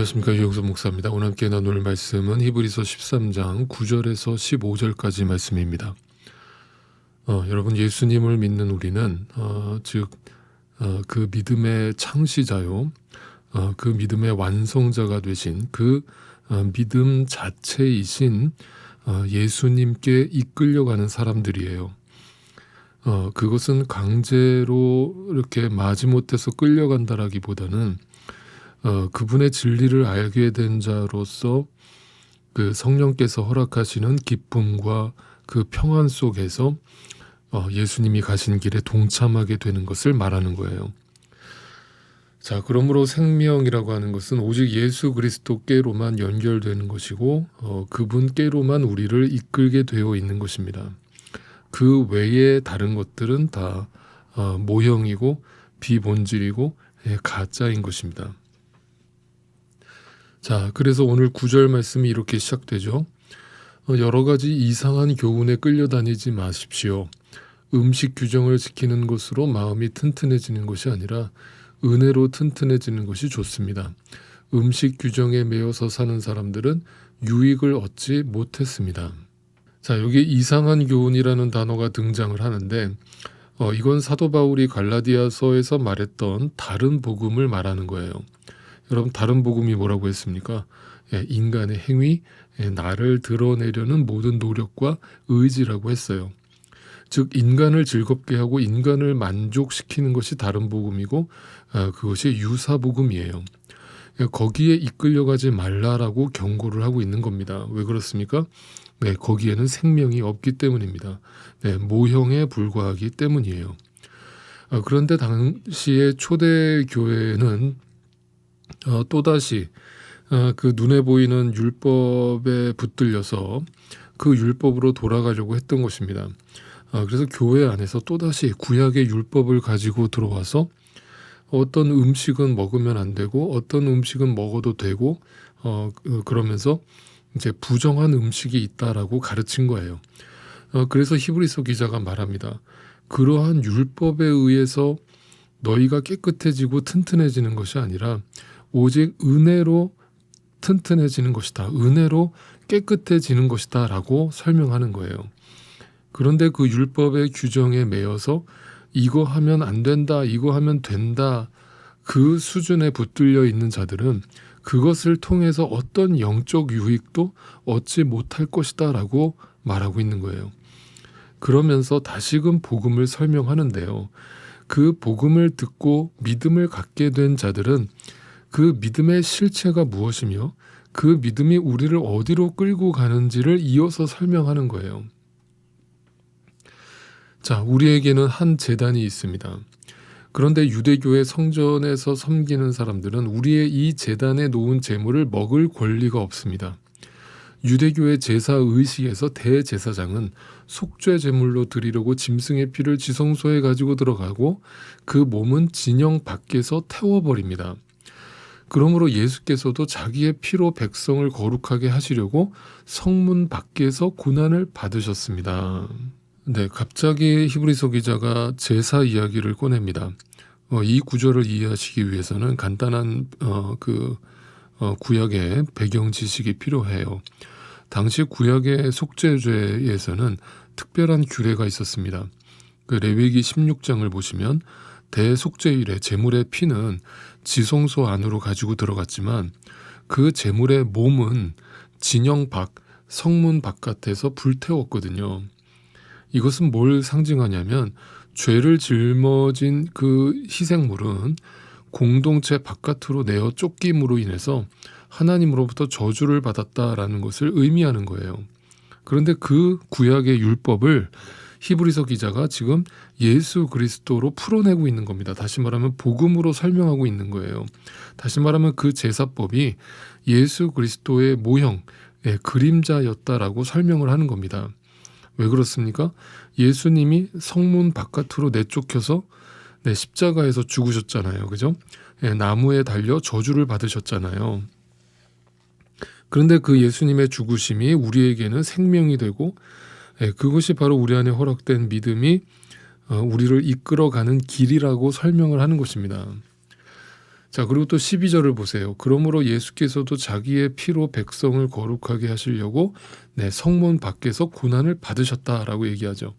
안녕하십니까, 유영선 목사입니다. 오늘 함께 나눌 말씀은 히브리서 13장 9절에서 15절까지 말씀입니다. 여러분, 예수님을 믿는 우리는 그 믿음의 창시자요, 그 믿음의 완성자가 되신 그 믿음 자체이신 예수님께 이끌려가는 사람들이에요. 그것은 강제로 이렇게 마지못해서 끌려간다라기보다는 그분의 진리를 알게 된 자로서 그 성령께서 허락하시는 기쁨과 그 평안 속에서 예수님이 가신 길에 동참하게 되는 것을 말하는 거예요. 자, 그러므로 생명이라고 하는 것은 오직 예수 그리스도께로만 연결되는 것이고 그분께로만 우리를 이끌게 되어 있는 것입니다. 그 외에 다른 것들은 다 모형이고 비본질이고 가짜인 것입니다. 자, 그래서 오늘 9절 말씀이 이렇게 시작되죠. 여러 가지 이상한 교훈에 끌려다니지 마십시오. 음식 규정을 지키는 것으로 마음이 튼튼해지는 것이 아니라 은혜로 튼튼해지는 것이 좋습니다. 음식 규정에 매여서 사는 사람들은 유익을 얻지 못했습니다. 자, 여기 이상한 교훈이라는 단어가 등장을 하는데 이건 사도 바울이 갈라디아서에서 말했던 다른 복음을 말하는 거예요. 여러분, 다른 복음이 뭐라고 했습니까? 인간의 행위, 나를 드러내려는 모든 노력과 의지라고 했어요. 즉, 인간을 즐겁게 하고 인간을 만족시키는 것이 다른 복음이고 그것이 유사 복음이에요. 거기에 이끌려가지 말라라고 경고를 하고 있는 겁니다. 왜 그렇습니까? 거기에는 생명이 없기 때문입니다. 모형에 불과하기 때문이에요. 그런데 당시의 초대교회는 또다시 그 눈에 보이는 율법에 붙들려서 그 율법으로 돌아가려고 했던 것입니다. 그래서 교회 안에서 또다시 구약의 율법을 가지고 들어와서 어떤 음식은 먹으면 안 되고 어떤 음식은 먹어도 되고 그러면서 이제 부정한 음식이 있다라고 가르친 거예요. 그래서 히브리서 기자가 말합니다. 그러한 율법에 의해서 너희가 깨끗해지고 튼튼해지는 것이 아니라 오직 은혜로 튼튼해지는 것이다. 은혜로 깨끗해지는 것이다 라고 설명하는 거예요. 그런데 그 율법의 규정에 매여서 이거 하면 안 된다, 이거 하면 된다, 그 수준에 붙들려 있는 자들은 그것을 통해서 어떤 영적 유익도 얻지 못할 것이다 라고 말하고 있는 거예요. 그러면서 다시금 복음을 설명하는데요. 그 복음을 듣고 믿음을 갖게 된 자들은 그 믿음의 실체가 무엇이며 그 믿음이 우리를 어디로 끌고 가는지를 이어서 설명하는 거예요. 자, 우리에게는 한 제단이 있습니다. 그런데 유대교의 성전에서 섬기는 사람들은 우리의 이 제단에 놓은 제물을 먹을 권리가 없습니다. 유대교의 제사 의식에서 대제사장은 속죄 제물로 드리려고 짐승의 피를 지성소에 가지고 들어가고 그 몸은 진영 밖에서 태워버립니다. 그러므로 예수께서도 자기의 피로 백성을 거룩하게 하시려고 성문 밖에서 고난을 받으셨습니다. 네, 갑자기 히브리서 기자가 제사 이야기를 꺼냅니다. 이 구절을 이해하시기 위해서는 간단한 구약의 배경 지식이 필요해요. 당시 구약의 속죄죄에서는 특별한 규례가 있었습니다. 그 레위기 16장을 보시면 대속죄일에 제물의 피는 지성소 안으로 가지고 들어갔지만 그 제물의 몸은 진영 밖, 성문 바깥에서 불태웠거든요. 이것은 뭘 상징하냐면 죄를 짊어진 그 희생물은 공동체 바깥으로 내어 쫓김으로 인해서 하나님으로부터 저주를 받았다라는 것을 의미하는 거예요. 그런데 그 구약의 율법을 히브리서 기자가 지금 예수 그리스도로 풀어내고 있는 겁니다. 다시 말하면 복음으로 설명하고 있는 거예요. 다시 말하면 그 제사법이 예수 그리스도의 모형, 그림자였다라고 설명을 하는 겁니다. 왜 그렇습니까? 예수님이 성문 바깥으로 내쫓겨서 십자가에서 죽으셨잖아요. 그죠? 나무에 달려 저주를 받으셨잖아요. 그런데 그 예수님의 죽으심이 우리에게는 생명이 되고 그것이 바로 우리 안에 허락된 믿음이 우리를 이끌어가는 길이라고 설명을 하는 것입니다. 자, 그리고 또 12절을 보세요. 그러므로 예수께서도 자기의 피로 백성을 거룩하게 하시려고 성문 밖에서 고난을 받으셨다라고 얘기하죠.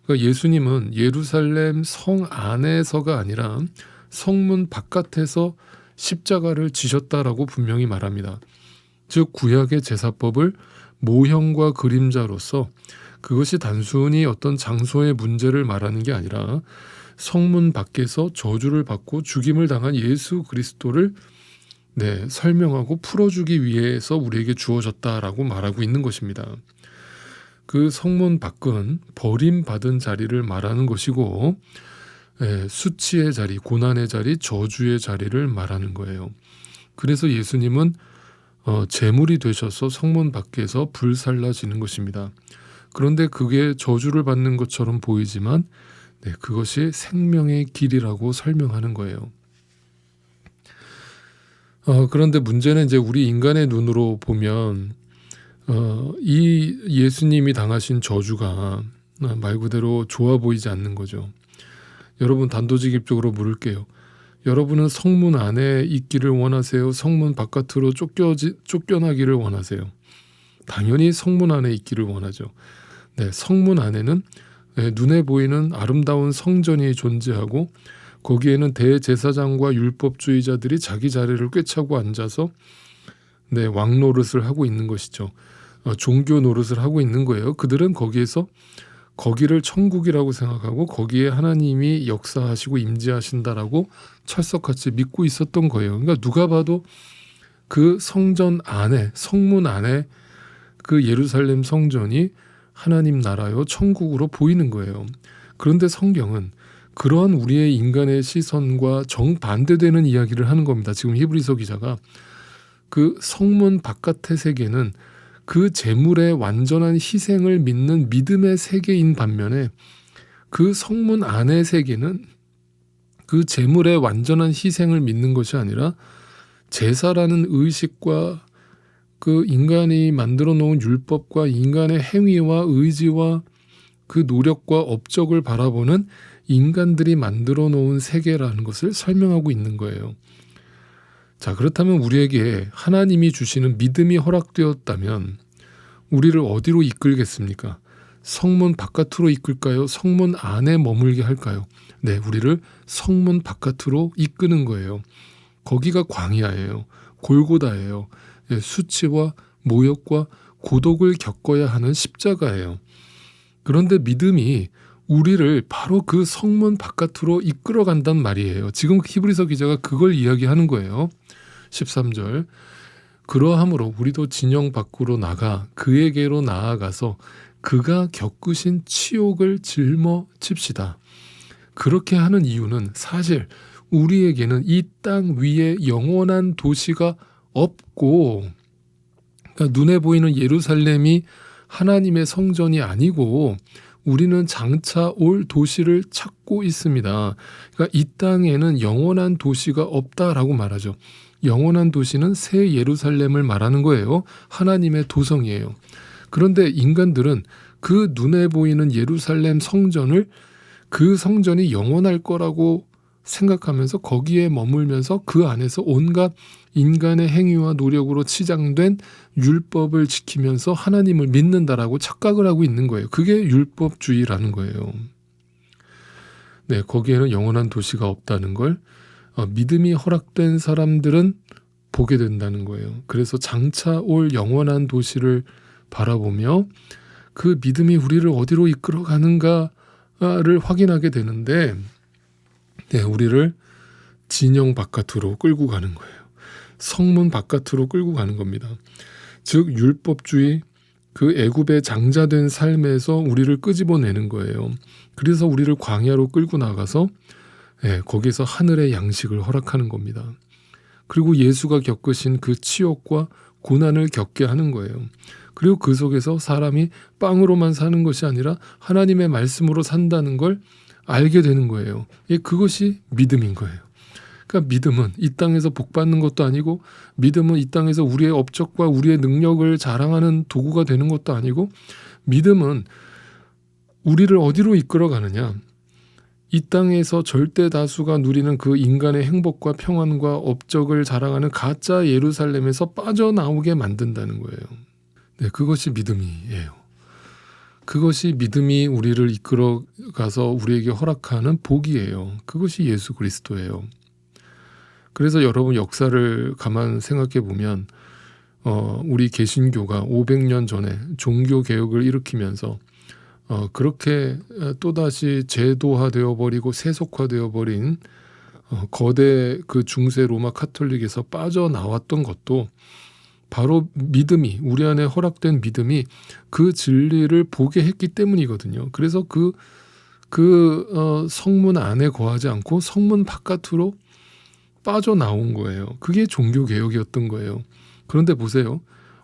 그러니까 예수님은 예루살렘 성 안에서가 아니라 성문 바깥에서 십자가를 지셨다라고 분명히 말합니다. 즉 구약의 제사법을 모형과 그림자로서 그것이 단순히 어떤 장소의 문제를 말하는 게 아니라 성문 밖에서 저주를 받고 죽임을 당한 예수 그리스도를 설명하고 풀어주기 위해서 우리에게 주어졌다라고 말하고 있는 것입니다. 그 성문 밖은 버림받은 자리를 말하는 것이고 수치의 자리, 고난의 자리, 저주의 자리를 말하는 거예요. 그래서 예수님은 제물이 되셔서 성문 밖에서 불살라지는 것입니다. 그런데 그게 저주를 받는 것처럼 보이지만 그것이 생명의 길이라고 설명하는 거예요. 그런데 문제는 이제 우리 인간의 눈으로 보면 이 예수님이 당하신 저주가 말 그대로 좋아 보이지 않는 거죠. 여러분 단도직입적으로 물을게요. 여러분은 성문 안에 있기를 원하세요? 성문 바깥으로 쫓겨나기를 원하세요? 당연히 성문 안에 있기를 원하죠. 성문 안에는 눈에 보이는 아름다운 성전이 존재하고 거기에는 대제사장과 율법주의자들이 자기 자리를 꿰차고 앉아서 왕 노릇을 하고 있는 것이죠. 종교 노릇을 하고 있는 거예요. 그들은 거기를 천국이라고 생각하고 거기에 하나님이 역사하시고 임재하신다라고 철석같이 믿고 있었던 거예요. 그러니까 누가 봐도 그 성전 안에, 성문 안에 그 예루살렘 성전이 하나님 나라요 천국으로 보이는 거예요. 그런데 성경은 그러한 우리의 인간의 시선과 정반대되는 이야기를 하는 겁니다. 지금 히브리서 기자가 그 성문 바깥의 세계는 그 제물의 완전한 희생을 믿는 믿음의 세계인 반면에 그 성문 안의 세계는 그 제물의 완전한 희생을 믿는 것이 아니라 제사라는 의식과 그 인간이 만들어 놓은 율법과 인간의 행위와 의지와 그 노력과 업적을 바라보는 인간들이 만들어 놓은 세계라는 것을 설명하고 있는 거예요. 자, 그렇다면 우리에게 하나님이 주시는 믿음이 허락되었다면 우리를 어디로 이끌겠습니까? 성문 바깥으로 이끌까요? 성문 안에 머물게 할까요? 우리를 성문 바깥으로 이끄는 거예요. 거기가 광야예요. 골고다예요. 수치와 모욕과 고독을 겪어야 하는 십자가예요. 그런데 믿음이 우리를 바로 그 성문 바깥으로 이끌어 간단 말이에요. 지금 히브리서 기자가 그걸 이야기하는 거예요. 13절 그러함으로 우리도 진영 밖으로 나가 그에게로 나아가서 그가 겪으신 치욕을 짊어집시다. 그렇게 하는 이유는 사실 우리에게는 이 땅 위에 영원한 도시가 없고 그러니까 눈에 보이는 예루살렘이 하나님의 성전이 아니고 우리는 장차 올 도시를 찾고 있습니다. 그러니까 이 땅에는 영원한 도시가 없다라고 말하죠. 영원한 도시는 새 예루살렘을 말하는 거예요. 하나님의 도성이에요. 그런데 인간들은 그 눈에 보이는 예루살렘 성전을 그 성전이 영원할 거라고 생각하면서 거기에 머물면서 그 안에서 온갖 인간의 행위와 노력으로 치장된 율법을 지키면서 하나님을 믿는다라고 착각을 하고 있는 거예요. 그게 율법주의라는 거예요. 거기에는 영원한 도시가 없다는 걸 믿음이 허락된 사람들은 보게 된다는 거예요. 그래서 장차 올 영원한 도시를 바라보며 그 믿음이 우리를 어디로 이끌어 가는가를 확인하게 되는데 우리를 진영 바깥으로 끌고 가는 거예요. 성문 바깥으로 끌고 가는 겁니다. 즉 율법주의, 그 애굽의 장자된 삶에서 우리를 끄집어내는 거예요. 그래서 우리를 광야로 끌고 나가서 거기서 하늘의 양식을 허락하는 겁니다. 그리고 예수가 겪으신 그 치욕과 고난을 겪게 하는 거예요. 그리고 그 속에서 사람이 빵으로만 사는 것이 아니라 하나님의 말씀으로 산다는 걸 알게 되는 거예요. 그것이 믿음인 거예요. 그러니까 믿음은 이 땅에서 복 받는 것도 아니고 믿음은 이 땅에서 우리의 업적과 우리의 능력을 자랑하는 도구가 되는 것도 아니고 믿음은 우리를 어디로 이끌어 가느냐? 이 땅에서 절대 다수가 누리는 그 인간의 행복과 평안과 업적을 자랑하는 가짜 예루살렘에서 빠져나오게 만든다는 거예요. 네, 그것이 믿음이에요. 그것이 믿음이 우리를 이끌어가서 우리에게 허락하는 복이에요. 그것이 예수 그리스도예요. 그래서 여러분 역사를 가만 생각해 보면 우리 개신교가 500년 전에 종교개혁을 일으키면서 그렇게 또다시 제도화되어 버리고 세속화되어 버린 거대 그 중세 로마 카톨릭에서 빠져나왔던 것도 바로 믿음이, 우리 안에 허락된 믿음이 그 진리를 보게 했기 때문이거든요. 그래서 성문 안에 거하지 않고 성문 바깥으로 빠져나온 거예요. 그게 종교개혁이었던 거예요. 그런데 보세요.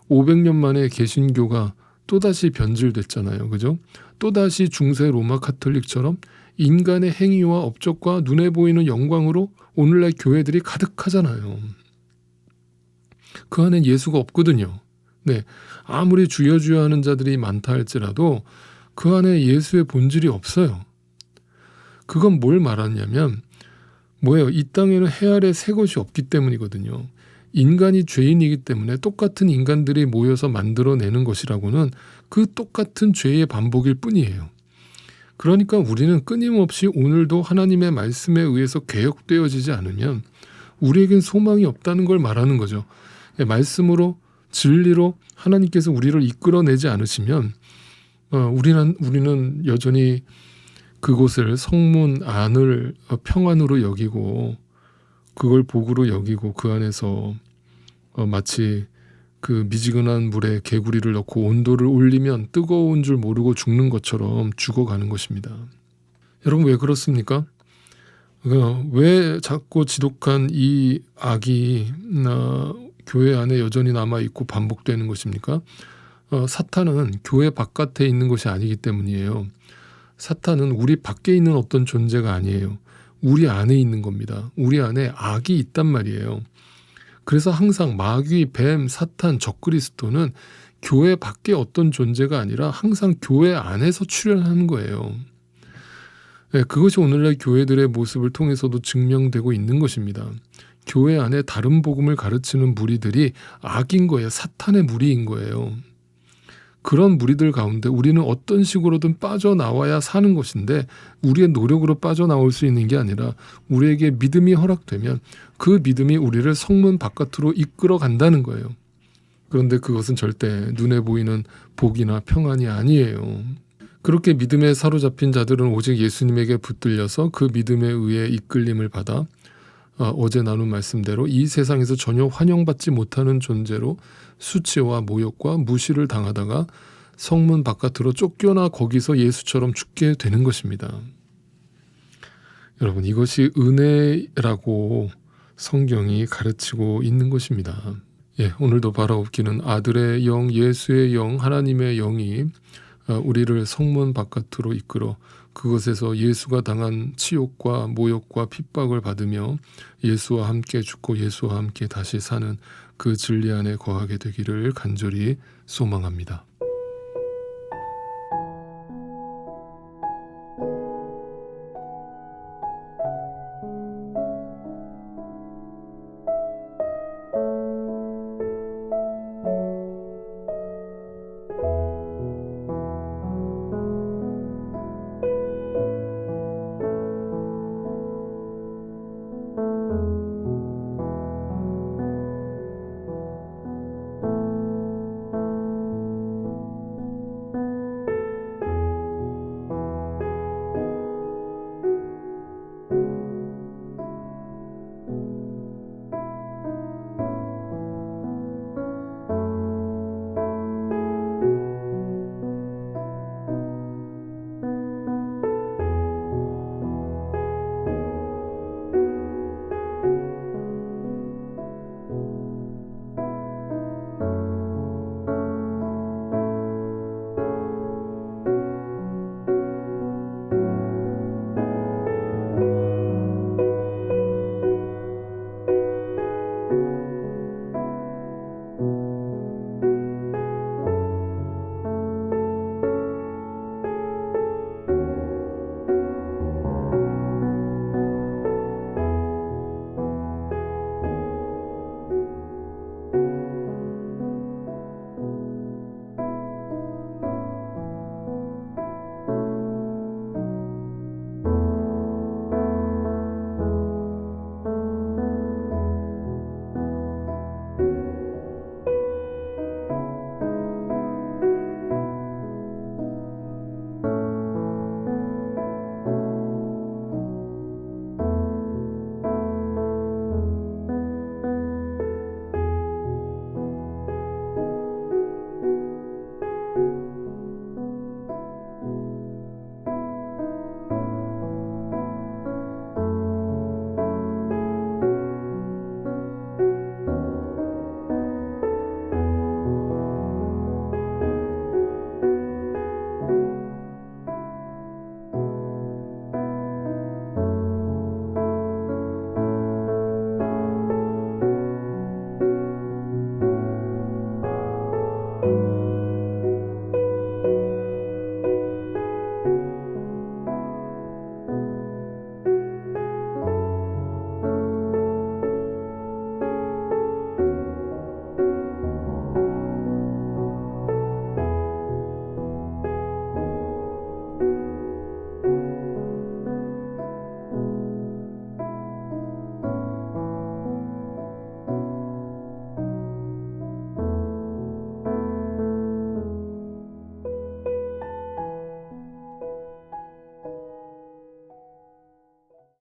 500년 만에 개신교가 또다시 변질됐잖아요. 그죠? 또다시 중세 로마 카톨릭처럼 인간의 행위와 업적과 눈에 보이는 영광으로 오늘날 교회들이 가득하잖아요. 그 안에 예수가 없거든요. 네, 아무리 주여 주여 하는 자들이 많다 할지라도 그 안에 예수의 본질이 없어요. 그건 뭘 말하냐면 뭐예요? 이 땅에는 해 아래 새 것이 없기 때문이거든요. 인간이 죄인이기 때문에 똑같은 인간들이 모여서 만들어내는 것이라고는 그 똑같은 죄의 반복일 뿐이에요. 그러니까 우리는 끊임없이 오늘도 하나님의 말씀에 의해서 개혁되어지지 않으면 우리에겐 소망이 없다는 걸 말하는 거죠. 말씀으로 진리로 하나님께서 우리를 이끌어내지 않으시면 우리는 여전히 그곳을 성문 안을 평안으로 여기고 그걸 복으로 여기고 그 안에서 마치 그 미지근한 물에 개구리를 넣고 온도를 올리면 뜨거운 줄 모르고 죽는 것처럼 죽어가는 것입니다. 여러분 왜 그렇습니까? 왜 자꾸 지독한 이 악이 교회 안에 여전히 남아있고 반복되는 것입니까? 사탄은 교회 바깥에 있는 것이 아니기 때문이에요. 사탄은 우리 밖에 있는 어떤 존재가 아니에요. 우리 안에 있는 겁니다. 우리 안에 악이 있단 말이에요. 그래서 항상 마귀, 뱀, 사탄, 적그리스도는 교회 밖에 어떤 존재가 아니라 항상 교회 안에서 출현하는 거예요. 네, 그것이 오늘날 교회들의 모습을 통해서도 증명되고 있는 것입니다. 교회 안에 다른 복음을 가르치는 무리들이 악인 거예요. 사탄의 무리인 거예요. 그런 무리들 가운데 우리는 어떤 식으로든 빠져나와야 사는 것인데 우리의 노력으로 빠져나올 수 있는 게 아니라 우리에게 믿음이 허락되면 그 믿음이 우리를 성문 바깥으로 이끌어 간다는 거예요. 그런데 그것은 절대 눈에 보이는 복이나 평안이 아니에요. 그렇게 믿음에 사로잡힌 자들은 오직 예수님에게 붙들려서 그 믿음에 의해 이끌림을 받아 어제 나눈 말씀대로 이 세상에서 전혀 환영받지 못하는 존재로 수치와 모욕과 무시를 당하다가 성문 바깥으로 쫓겨나 거기서 예수처럼 죽게 되는 것입니다. 여러분 이것이 은혜라고 성경이 가르치고 있는 것입니다. 오늘도 바라옵기는 아들의 영, 예수의 영, 하나님의 영이 우리를 성문 바깥으로 이끌어 그것에서 예수가 당한 치욕과 모욕과 핍박을 받으며 예수와 함께 죽고 예수와 함께 다시 사는 그 진리 안에 거하게 되기를 간절히 소망합니다.